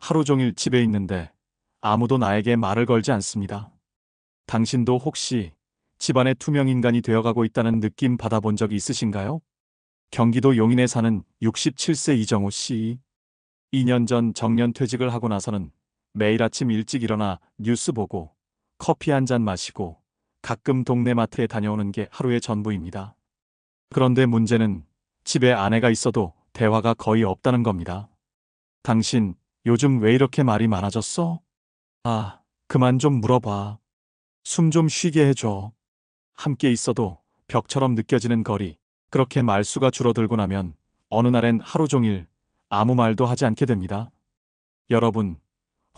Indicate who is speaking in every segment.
Speaker 1: 하루 종일 집에 있는데 아무도 나에게 말을 걸지 않습니다. 당신도 혹시 집안의 투명인간이 되어가고 있다는 느낌 받아본 적이 있으신가요? 경기도 용인에 사는 67세 이정우 씨. 2년 전 정년퇴직을 하고 나서는 매일 아침 일찍 일어나 뉴스 보고 커피 한 잔 마시고 가끔 동네 마트에 다녀오는 게 하루의 전부입니다. 그런데 문제는 집에 아내가 있어도 대화가 거의 없다는 겁니다. 당신 요즘 왜 이렇게 말이 많아졌어? 아, 그만 좀 물어봐. 숨 좀 쉬게 해줘. 함께 있어도 벽처럼 느껴지는 거리. 그렇게 말수가 줄어들고 나면 어느 날엔 하루 종일 아무 말도 하지 않게 됩니다. 여러분,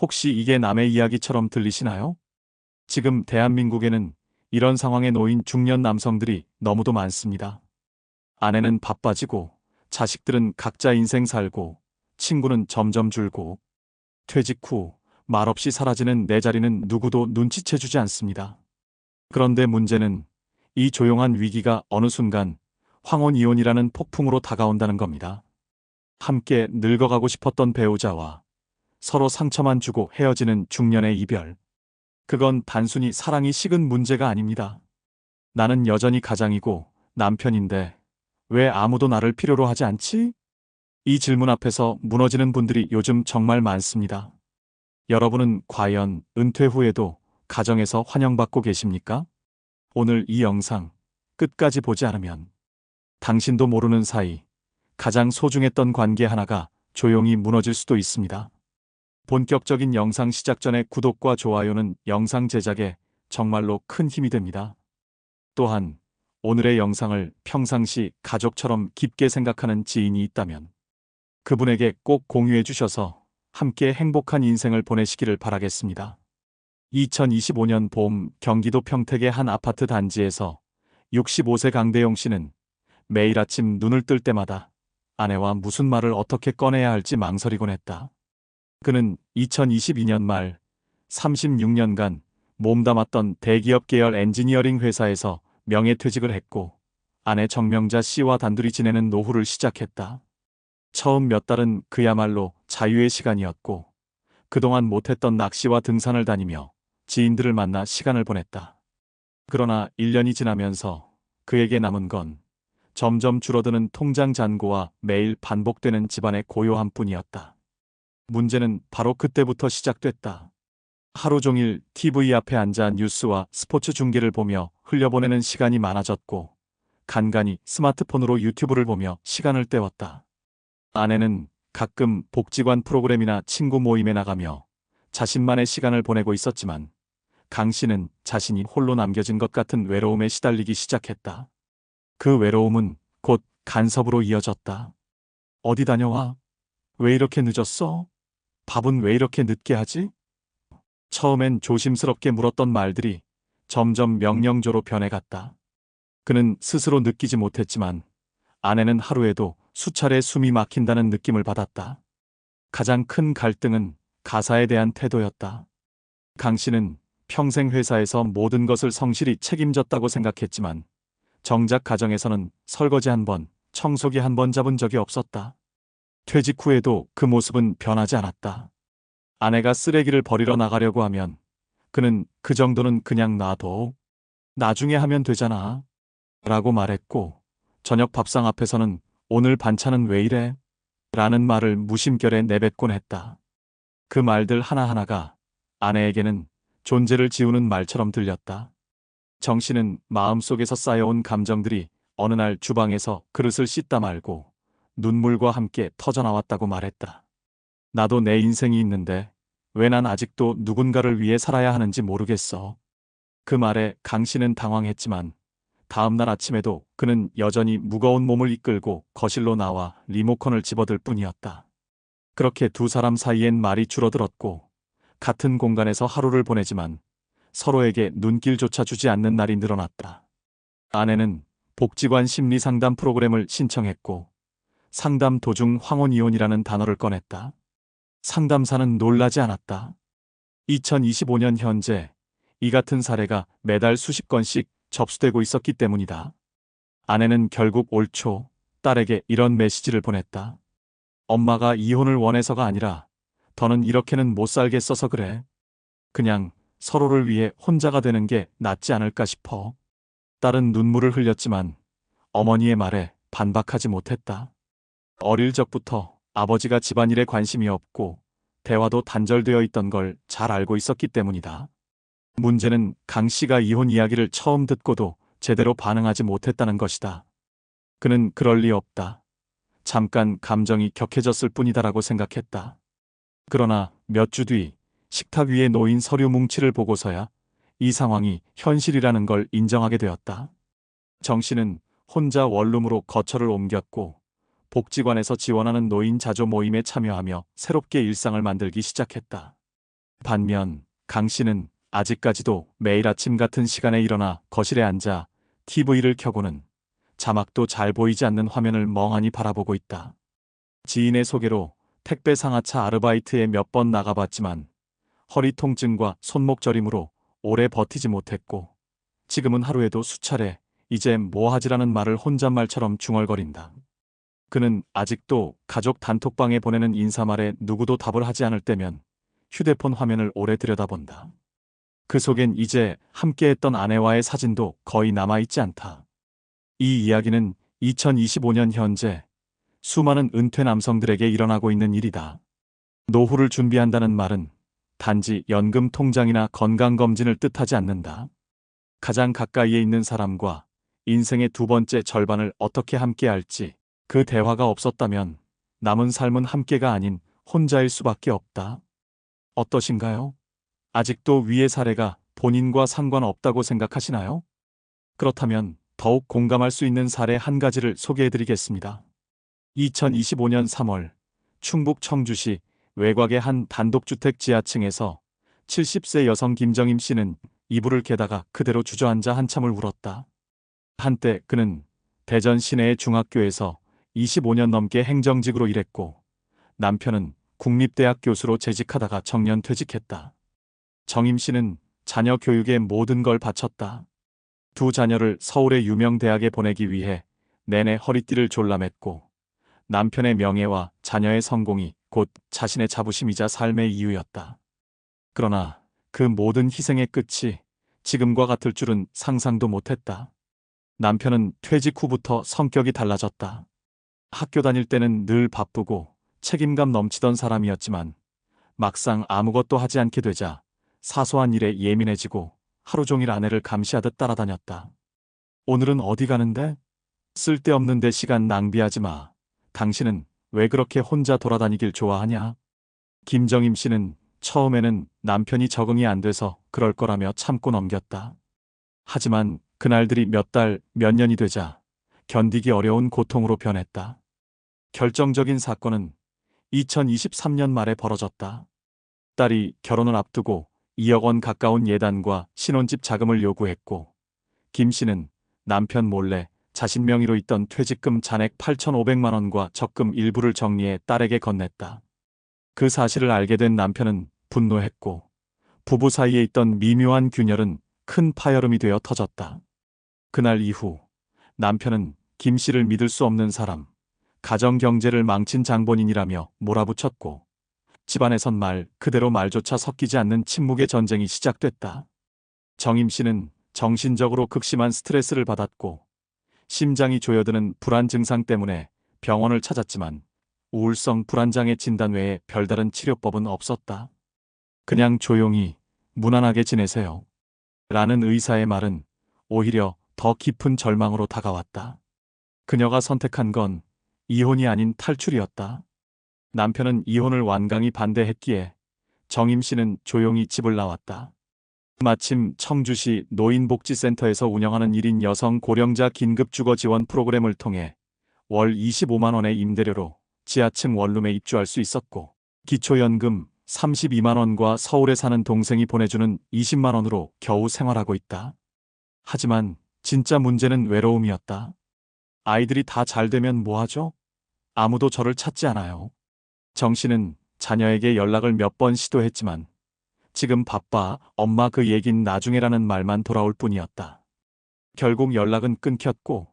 Speaker 1: 혹시 이게 남의 이야기처럼 들리시나요? 지금 대한민국에는 이런 상황에 놓인 중년 남성들이 너무도 많습니다. 아내는 바빠지고, 자식들은 각자 인생 살고, 친구는 점점 줄고, 퇴직 후 말없이 사라지는 내 자리는 누구도 눈치채주지 않습니다. 그런데 문제는 이 조용한 위기가 어느 순간 황혼이혼이라는 폭풍으로 다가온다는 겁니다. 함께 늙어가고 싶었던 배우자와 서로 상처만 주고 헤어지는 중년의 이별. 그건 단순히 사랑이 식은 문제가 아닙니다. 나는 여전히 가장이고 남편인데 왜 아무도 나를 필요로 하지 않지? 이 질문 앞에서 무너지는 분들이 요즘 정말 많습니다. 여러분은 과연 은퇴 후에도 가정에서 환영받고 계십니까? 오늘 이 영상 끝까지 보지 않으면 당신도 모르는 사이 가장 소중했던 관계 하나가 조용히 무너질 수도 있습니다. 본격적인 영상 시작 전에 구독과 좋아요는 영상 제작에 정말로 큰 힘이 됩니다. 또한 오늘의 영상을 평상시 가족처럼 깊게 생각하는 지인이 있다면 그분에게 꼭 공유해 주셔서 함께 행복한 인생을 보내시기를 바라겠습니다. 2025년 봄 경기도 평택의 한 아파트 단지에서 65세 강대용 씨는 매일 아침 눈을 뜰 때마다 아내와 무슨 말을 어떻게 꺼내야 할지 망설이곤 했다. 그는 2022년 말 36년간 몸담았던 대기업 계열 엔지니어링 회사에서 명예퇴직을 했고 아내 정명자 씨와 단둘이 지내는 노후를 시작했다. 처음 몇 달은 그야말로 자유의 시간이었고 그동안 못했던 낚시와 등산을 다니며 지인들을 만나 시간을 보냈다. 그러나 1년이 지나면서 그에게 남은 건 점점 줄어드는 통장 잔고와 매일 반복되는 집안의 고요함 뿐이었다. 문제는 바로 그때부터 시작됐다. 하루 종일 TV 앞에 앉아 뉴스와 스포츠 중계를 보며 흘려보내는 시간이 많아졌고 간간히 스마트폰으로 유튜브를 보며 시간을 때웠다. 아내는 가끔 복지관 프로그램이나 친구 모임에 나가며 자신만의 시간을 보내고 있었지만 강 씨는 자신이 홀로 남겨진 것 같은 외로움에 시달리기 시작했다. 그 외로움은 곧 간섭으로 이어졌다. 어디 다녀와? 왜 이렇게 늦었어? 밥은 왜 이렇게 늦게 하지? 처음엔 조심스럽게 물었던 말들이 점점 명령조로 변해갔다. 그는 스스로 느끼지 못했지만 아내는 하루에도 수차례 숨이 막힌다는 느낌을 받았다. 가장 큰 갈등은 가사에 대한 태도였다. 강 씨는 평생 회사에서 모든 것을 성실히 책임졌다고 생각했지만 정작 가정에서는 설거지 한 번, 청소기 한 번 잡은 적이 없었다. 퇴직 후에도 그 모습은 변하지 않았다. 아내가 쓰레기를 버리러 나가려고 하면 그는 그 정도는 그냥 놔둬. 나중에 하면 되잖아. 라고 말했고 저녁 밥상 앞에서는 오늘 반찬은 왜 이래? 라는 말을 무심결에 내뱉곤 했다. 그 말들 하나하나가 아내에게는 존재를 지우는 말처럼 들렸다. 정 씨는 마음속에서 쌓여온 감정들이 어느 날 주방에서 그릇을 씻다 말고 눈물과 함께 터져나왔다고 말했다. 나도 내 인생이 있는데 왜 난 아직도 누군가를 위해 살아야 하는지 모르겠어. 그 말에 강 씨는 당황했지만 다음날 아침에도 그는 여전히 무거운 몸을 이끌고 거실로 나와 리모컨을 집어들 뿐이었다. 그렇게 두 사람 사이엔 말이 줄어들었고 같은 공간에서 하루를 보내지만 서로에게 눈길조차 주지 않는 날이 늘어났다. 아내는 복지관 심리상담 프로그램을 신청했고 상담 도중 황혼이혼이라는 단어를 꺼냈다. 상담사는 놀라지 않았다. 2025년 현재 이 같은 사례가 매달 수십 건씩 접수되고 있었기 때문이다. 아내는 결국 올 초 딸에게 이런 메시지를 보냈다. 엄마가 이혼을 원해서가 아니라 더는 이렇게는 못 살겠어서 그래. 그냥 서로를 위해 혼자가 되는 게 낫지 않을까 싶어. 딸은 눈물을 흘렸지만 어머니의 말에 반박하지 못했다. 어릴 적부터 아버지가 집안일에 관심이 없고 대화도 단절되어 있던 걸 잘 알고 있었기 때문이다. 문제는 강 씨가 이혼 이야기를 처음 듣고도 제대로 반응하지 못했다는 것이다. 그는 그럴 리 없다. 잠깐 감정이 격해졌을 뿐이다라고 생각했다. 그러나 몇 주 뒤 식탁 위에 놓인 서류 뭉치를 보고서야 이 상황이 현실이라는 걸 인정하게 되었다. 정 씨는 혼자 원룸으로 거처를 옮겼고 복지관에서 지원하는 노인 자조 모임에 참여하며 새롭게 일상을 만들기 시작했다. 반면 강 씨는 아직까지도 매일 아침 같은 시간에 일어나 거실에 앉아 TV를 켜고는 자막도 잘 보이지 않는 화면을 멍하니 바라보고 있다. 지인의 소개로 택배 상하차 아르바이트에 몇 번 나가봤지만 허리 통증과 손목 저림으로 오래 버티지 못했고 지금은 하루에도 수차례 이제 뭐 하지라는 말을 혼잣말처럼 중얼거린다. 그는 아직도 가족 단톡방에 보내는 인사말에 누구도 답을 하지 않을 때면 휴대폰 화면을 오래 들여다본다. 그 속엔 이제 함께했던 아내와의 사진도 거의 남아있지 않다. 이 이야기는 2025년 현재 수많은 은퇴 남성들에게 일어나고 있는 일이다. 노후를 준비한다는 말은 단지 연금 통장이나 건강검진을 뜻하지 않는다. 가장 가까이에 있는 사람과 인생의 두 번째 절반을 어떻게 함께할지 그 대화가 없었다면 남은 삶은 함께가 아닌 혼자일 수밖에 없다. 어떠신가요? 아직도 위의 사례가 본인과 상관없다고 생각하시나요? 그렇다면 더욱 공감할 수 있는 사례 한 가지를 소개해드리겠습니다. 2025년 3월 충북 청주시 외곽의 한 단독주택 지하층에서 70세 여성 김정임 씨는 이불을 개다가 그대로 주저앉아 한참을 울었다. 한때 그는 대전 시내의 중학교에서 25년 넘게 행정직으로 일했고 남편은 국립대학 교수로 재직하다가 정년 퇴직했다. 정임 씨는 자녀 교육에 모든 걸 바쳤다. 두 자녀를 서울의 유명 대학에 보내기 위해 내내 허리띠를 졸라맸고 남편의 명예와 자녀의 성공이 곧 자신의 자부심이자 삶의 이유였다. 그러나 그 모든 희생의 끝이 지금과 같을 줄은 상상도 못했다. 남편은 퇴직 후부터 성격이 달라졌다. 학교 다닐 때는 늘 바쁘고 책임감 넘치던 사람이었지만 막상 아무것도 하지 않게 되자 사소한 일에 예민해지고 하루 종일 아내를 감시하듯 따라다녔다. 오늘은 어디 가는데? 쓸데없는 데 시간 낭비하지 마. 당신은 왜 그렇게 혼자 돌아다니길 좋아하냐? 김정임 씨는 처음에는 남편이 적응이 안 돼서 그럴 거라며 참고 넘겼다. 하지만 그날들이 몇 달, 몇 년이 되자 견디기 어려운 고통으로 변했다. 결정적인 사건은 2023년 말에 벌어졌다. 딸이 결혼을 앞두고 2억 원 가까운 예단과 신혼집 자금을 요구했고 김 씨는 남편 몰래 자신 명의로 있던 퇴직금 잔액 8,500만 원과 적금 일부를 정리해 딸에게 건넸다. 그 사실을 알게 된 남편은 분노했고 부부 사이에 있던 미묘한 균열은 큰 파열음이 되어 터졌다. 그날 이후 남편은 김 씨를 믿을 수 없는 사람, 가정 경제를 망친 장본인이라며 몰아붙였고 집안에선 말 그대로 말조차 섞이지 않는 침묵의 전쟁이 시작됐다. 정임 씨는 정신적으로 극심한 스트레스를 받았고 심장이 조여드는 불안 증상 때문에 병원을 찾았지만 우울성 불안장애 진단 외에 별다른 치료법은 없었다. 그냥 조용히 무난하게 지내세요. 라는 의사의 말은 오히려 더 깊은 절망으로 다가왔다. 그녀가 선택한 건 이혼이 아닌 탈출이었다. 남편은 이혼을 완강히 반대했기에 정임 씨는 조용히 집을 나왔다. 마침 청주시 노인복지센터에서 운영하는 1인 여성 고령자 긴급주거 지원 프로그램을 통해 월 25만 원의 임대료로 지하층 원룸에 입주할 수 있었고 기초연금 32만 원과 서울에 사는 동생이 보내주는 20만 원으로 겨우 생활하고 있다. 하지만 진짜 문제는 외로움이었다. 아이들이 다 잘 되면 뭐하죠? 아무도 저를 찾지 않아요. 정 씨는 자녀에게 연락을 몇 번 시도했지만 지금 바빠, 엄마 그 얘긴 나중에라는 말만 돌아올 뿐이었다. 결국 연락은 끊겼고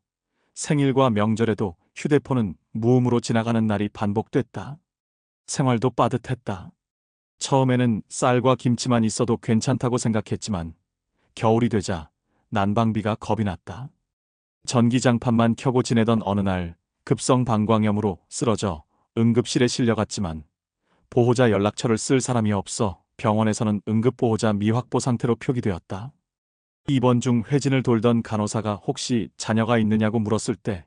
Speaker 1: 생일과 명절에도 휴대폰은 무음으로 지나가는 날이 반복됐다. 생활도 빠듯했다. 처음에는 쌀과 김치만 있어도 괜찮다고 생각했지만 겨울이 되자 난방비가 겁이 났다. 전기장판만 켜고 지내던 어느 날 급성 방광염으로 쓰러져 응급실에 실려갔지만 보호자 연락처를 쓸 사람이 없어 병원에서는 응급보호자 미확보 상태로 표기되었다. 입원 중 회진을 돌던 간호사가 혹시 자녀가 있느냐고 물었을 때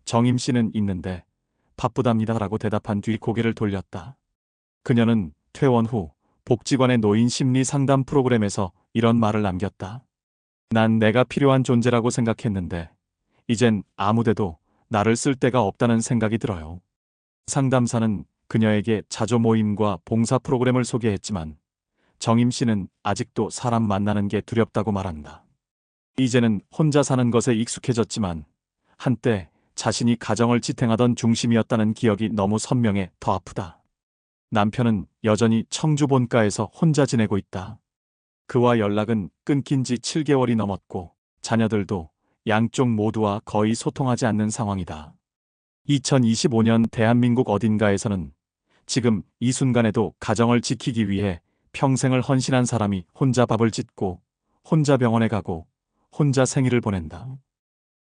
Speaker 1: 정임 씨는 있는데 바쁘답니다라고 대답한 뒤 고개를 돌렸다. 그녀는 퇴원 후 복지관의 노인 심리 상담 프로그램에서 이런 말을 남겼다. 난 내가 필요한 존재라고 생각했는데 이젠 아무데도 나를 쓸 데가 없다는 생각이 들어요. 상담사는 그녀에게 자조 모임과 봉사 프로그램을 소개했지만 정임 씨는 아직도 사람 만나는 게 두렵다고 말한다. 이제는 혼자 사는 것에 익숙해졌지만 한때 자신이 가정을 지탱하던 중심이었다는 기억이 너무 선명해 더 아프다. 남편은 여전히 청주 본가에서 혼자 지내고 있다. 그와 연락은 끊긴 지 7개월이 넘었고 자녀들도 양쪽 모두와 거의 소통하지 않는 상황이다. 2025년 대한민국 어딘가에서는 지금 이 순간에도 가정을 지키기 위해 평생을 헌신한 사람이 혼자 밥을 짓고 혼자 병원에 가고 혼자 생일을 보낸다.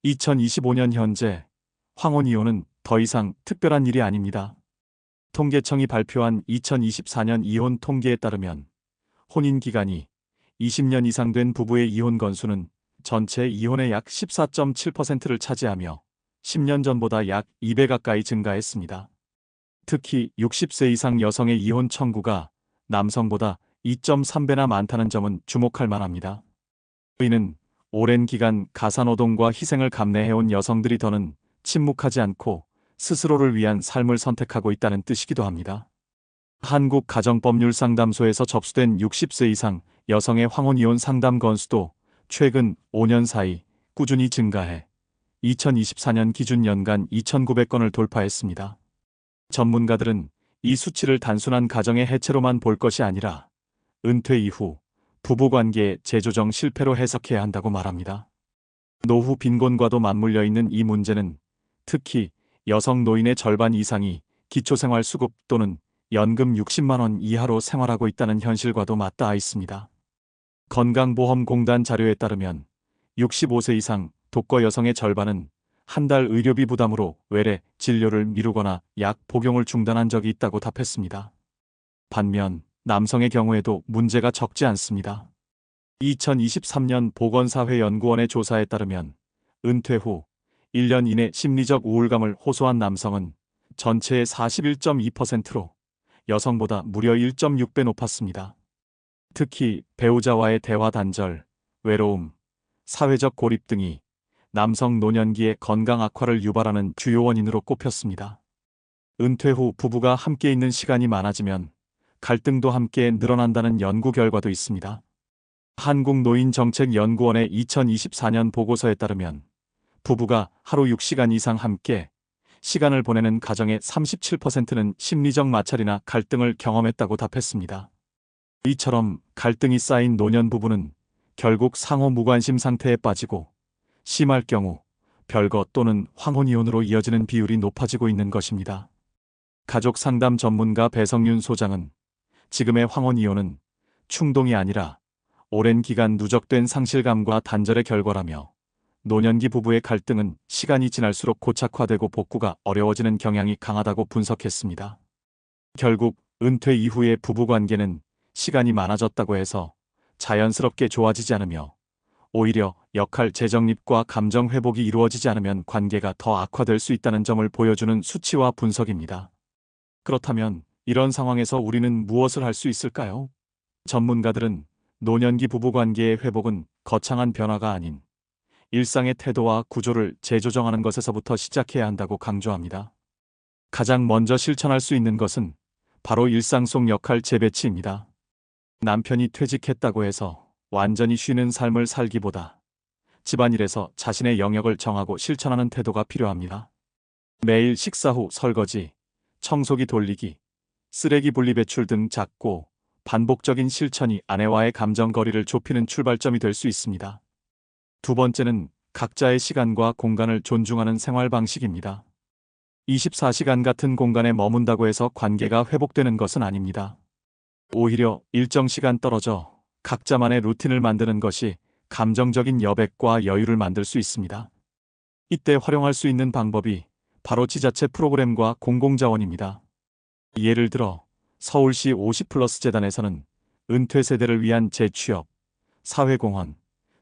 Speaker 1: 2025년 현재 황혼 이혼은 더 이상 특별한 일이 아닙니다. 통계청이 발표한 2024년 이혼 통계에 따르면 혼인 기간이 20년 이상 된 부부의 이혼 건수는 전체 이혼의 약 14.7%를 차지하며 10년 전보다 약 2배 가까이 증가했습니다. 특히 60세 이상 여성의 이혼 청구가 남성보다 2.3배나 많다는 점은 주목할 만합니다. 이는 오랜 기간 가사노동과 희생을 감내해온 여성들이 더는 침묵하지 않고 스스로를 위한 삶을 선택하고 있다는 뜻이기도 합니다. 한국가정법률상담소에서 접수된 60세 이상 여성의 황혼이혼 상담 건수도 최근 5년 사이 꾸준히 증가해 2024년 기준 연간 2,900건을 돌파했습니다. 전문가들은 이 수치를 단순한 가정의 해체로만 볼 것이 아니라 은퇴 이후 부부관계의 재조정 실패로 해석해야 한다고 말합니다. 노후 빈곤과도 맞물려 있는 이 문제는 특히 여성 노인의 절반 이상이 기초생활수급 또는 연금 60만 원 이하로 생활하고 있다는 현실과도 맞닿아 있습니다. 건강보험공단 자료에 따르면 65세 이상 독거 여성의 절반은 한 달 의료비 부담으로 외래 진료를 미루거나 약 복용을 중단한 적이 있다고 답했습니다. 반면 남성의 경우에도 문제가 적지 않습니다. 2023년 보건사회연구원의 조사에 따르면 은퇴 후 1년 이내 심리적 우울감을 호소한 남성은 전체의 41.2%로 여성보다 무려 1.6배 높았습니다. 특히 배우자와의 대화 단절, 외로움, 사회적 고립 등이 남성 노년기의 건강 악화를 유발하는 주요 원인으로 꼽혔습니다. 은퇴 후 부부가 함께 있는 시간이 많아지면 갈등도 함께 늘어난다는 연구 결과도 있습니다. 한국노인정책연구원의 2024년 보고서에 따르면 부부가 하루 6시간 이상 함께 시간을 보내는 가정의 37%는 심리적 마찰이나 갈등을 경험했다고 답했습니다. 이처럼 갈등이 쌓인 노년 부부는 결국 상호 무관심 상태에 빠지고 심할 경우 별거 또는 황혼이혼으로 이어지는 비율이 높아지고 있는 것입니다. 가족상담 전문가 배성윤 소장은 지금의 황혼이혼은 충동이 아니라 오랜 기간 누적된 상실감과 단절의 결과라며 노년기 부부의 갈등은 시간이 지날수록 고착화되고 복구가 어려워지는 경향이 강하다고 분석했습니다. 결국 은퇴 이후의 부부관계는 시간이 많아졌다고 해서 자연스럽게 좋아지지 않으며 오히려 역할 재정립과 감정 회복이 이루어지지 않으면 관계가 더 악화될 수 있다는 점을 보여주는 수치와 분석입니다. 그렇다면 이런 상황에서 우리는 무엇을 할 수 있을까요? 전문가들은 노년기 부부관계의 회복은 거창한 변화가 아닌 일상의 태도와 구조를 재조정하는 것에서부터 시작해야 한다고 강조합니다. 가장 먼저 실천할 수 있는 것은 바로 일상 속 역할 재배치입니다. 남편이 퇴직했다고 해서 완전히 쉬는 삶을 살기보다 집안일에서 자신의 영역을 정하고 실천하는 태도가 필요합니다. 매일 식사 후 설거지, 청소기 돌리기, 쓰레기 분리배출 등 작고 반복적인 실천이 아내와의 감정 거리를 좁히는 출발점이 될 수 있습니다. 두 번째는 각자의 시간과 공간을 존중하는 생활 방식입니다. 24시간 같은 공간에 머문다고 해서 관계가 회복되는 것은 아닙니다. 오히려 일정 시간 떨어져 각자만의 루틴을 만드는 것이 감정적인 여백과 여유를 만들 수 있습니다. 이때 활용할 수 있는 방법이 바로 지자체 프로그램과 공공자원입니다. 예를 들어 서울시 50플러스 재단에서는 은퇴 세대를 위한 재취업, 사회공헌,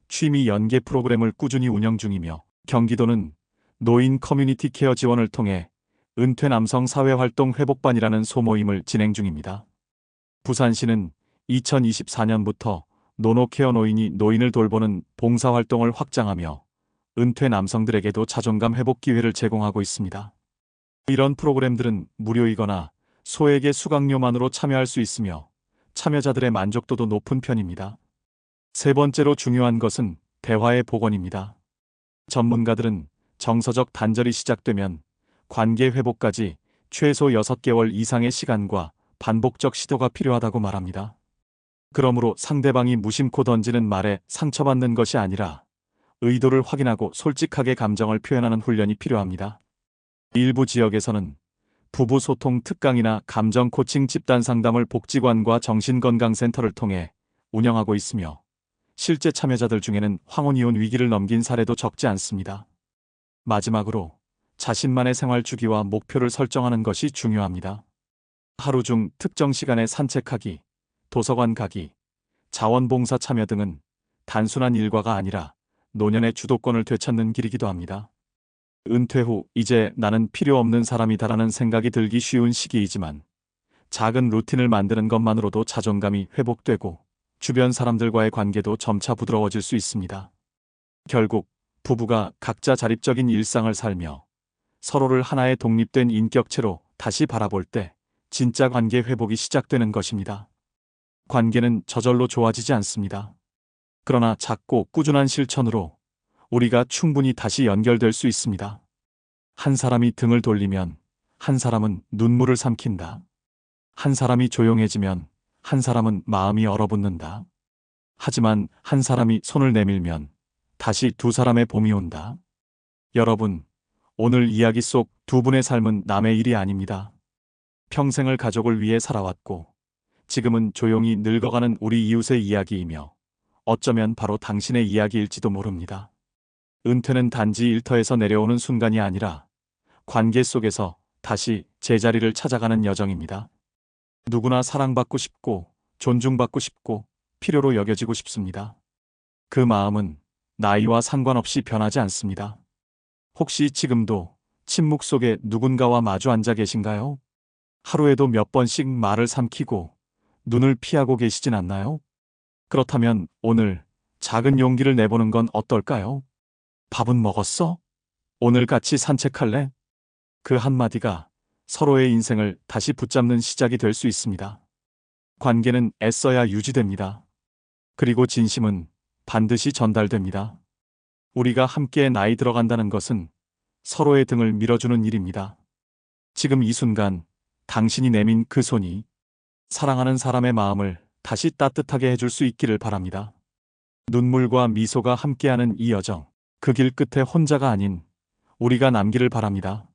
Speaker 1: 취미 연계 프로그램을 꾸준히 운영 중이며 경기도는 노인 커뮤니티 케어 지원을 통해 은퇴 남성 사회활동 회복반이라는 소모임을 진행 중입니다. 부산시는 2024년부터 노노케어 노인이 노인을 돌보는 봉사활동을 확장하며 은퇴 남성들에게도 자존감 회복 기회를 제공하고 있습니다. 이런 프로그램들은 무료이거나 소액의 수강료만으로 참여할 수 있으며 참여자들의 만족도도 높은 편입니다. 세 번째로 중요한 것은 대화의 복원입니다. 전문가들은 정서적 단절이 시작되면 관계 회복까지 최소 6개월 이상의 시간과 반복적 시도가 필요하다고 말합니다. 그러므로 상대방이 무심코 던지는 말에 상처받는 것이 아니라 의도를 확인하고 솔직하게 감정을 표현하는 훈련이 필요합니다. 일부 지역에서는 부부 소통 특강이나 감정 코칭 집단 상담을 복지관과 정신건강센터를 통해 운영하고 있으며 실제 참여자들 중에는 황혼이혼 위기를 넘긴 사례도 적지 않습니다. 마지막으로 자신만의 생활 주기와 목표를 설정하는 것이 중요합니다. 하루 중 특정 시간에 산책하기, 도서관 가기, 자원봉사 참여 등은 단순한 일과가 아니라 노년의 주도권을 되찾는 길이기도 합니다. 은퇴 후 이제 나는 필요 없는 사람이다라는 생각이 들기 쉬운 시기이지만 작은 루틴을 만드는 것만으로도 자존감이 회복되고 주변 사람들과의 관계도 점차 부드러워질 수 있습니다. 결국 부부가 각자 자립적인 일상을 살며 서로를 하나의 독립된 인격체로 다시 바라볼 때 진짜 관계 회복이 시작되는 것입니다. 관계는 저절로 좋아지지 않습니다. 그러나 작고 꾸준한 실천으로 우리가 충분히 다시 연결될 수 있습니다. 한 사람이 등을 돌리면 한 사람은 눈물을 삼킨다. 한 사람이 조용해지면 한 사람은 마음이 얼어붙는다. 하지만 한 사람이 손을 내밀면 다시 두 사람의 봄이 온다. 여러분, 오늘 이야기 속 두 분의 삶은 남의 일이 아닙니다. 평생을 가족을 위해 살아왔고 지금은 조용히 늙어가는 우리 이웃의 이야기이며 어쩌면 바로 당신의 이야기일지도 모릅니다. 은퇴는 단지 일터에서 내려오는 순간이 아니라 관계 속에서 다시 제자리를 찾아가는 여정입니다. 누구나 사랑받고 싶고 존중받고 싶고 필요로 여겨지고 싶습니다. 그 마음은 나이와 상관없이 변하지 않습니다. 혹시 지금도 침묵 속에 누군가와 마주 앉아 계신가요? 하루에도 몇 번씩 말을 삼키고 눈을 피하고 계시진 않나요? 그렇다면 오늘 작은 용기를 내보는 건 어떨까요? 밥은 먹었어? 오늘 같이 산책할래? 그 한마디가 서로의 인생을 다시 붙잡는 시작이 될 수 있습니다. 관계는 애써야 유지됩니다. 그리고 진심은 반드시 전달됩니다. 우리가 함께 나이 들어간다는 것은 서로의 등을 밀어주는 일입니다. 지금 이 순간 당신이 내민 그 손이 사랑하는 사람의 마음을 다시 따뜻하게 해줄 수 있기를 바랍니다. 눈물과 미소가 함께하는 이 여정, 그 길 끝에 혼자가 아닌 우리가 남기를 바랍니다.